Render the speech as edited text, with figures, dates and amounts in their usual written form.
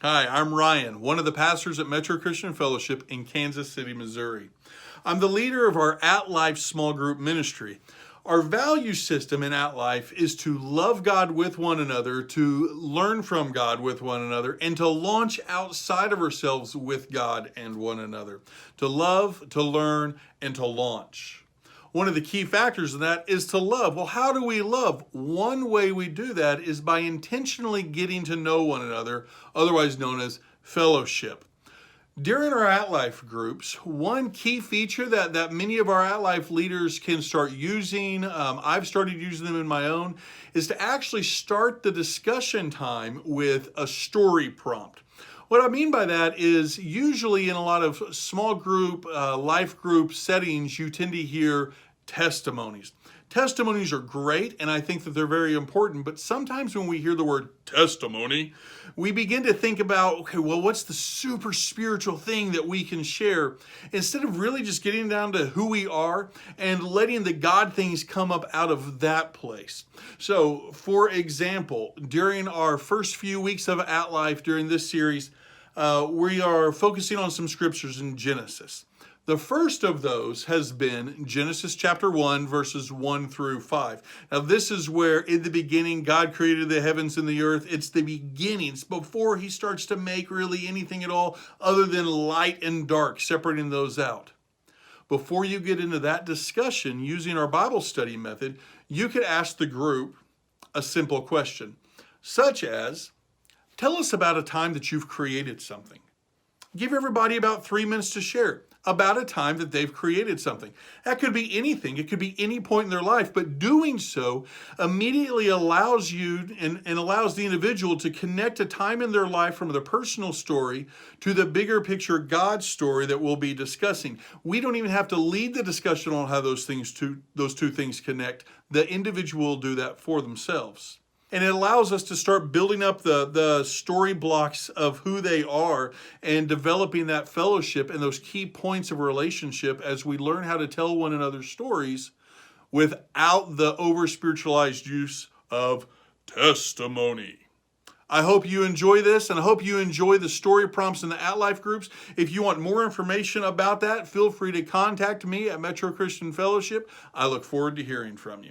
Hi, I'm Ryan, one of the pastors at Metro Christian Fellowship in Kansas City, Missouri. I'm the leader of our At Life small group ministry. Our value system in At Life is to love God with one another, to learn from God with one another, and to launch outside of ourselves with God and one another. To love, to learn, and to launch. One of the key factors in that is to love. Well, how do we love? One way we do that is by intentionally getting to know one another, otherwise known as fellowship. During our At Life groups, one key feature that many of our At Life leaders can start using, I've started using them in my own, is to actually start the discussion time with a story prompt. What I mean by that is usually in a lot of small group, life group settings, you tend to hear testimonies. Testimonies are great, and I think that they're very important, but sometimes when we hear the word testimony, we begin to think about, okay, well, what's the super spiritual thing that we can share? Instead of really just getting down to who we are and letting the God things come up out of that place. So, for example, during our first few weeks of At Life during this series, we are focusing on some scriptures in Genesis. The first of those has been Genesis chapter 1, verses 1 through 5. Now, this is where in the beginning God created the heavens and the earth. It's the beginnings before he starts to make really anything at all other than light and dark, separating those out. Before you get into that discussion, using our Bible study method, you could ask the group a simple question, such as, tell us about a time that you've created something. Give everybody about 3 minutes to share about a time that they've created something. That could be anything. It could be any point in their life, but doing so immediately allows you and allows the individual to connect a time in their life from their personal story to the bigger picture God story that we'll be discussing. We don't even have to lead the discussion on how those two things connect. The individual will do that for themselves. And it allows us to start building up the story blocks of who they are and developing that fellowship and those key points of relationship as we learn how to tell one another stories without the over-spiritualized use of testimony. I hope you enjoy this, and I hope you enjoy the story prompts in the At Life groups. If you want more information about that, feel free to contact me at Metro Christian Fellowship. I look forward to hearing from you.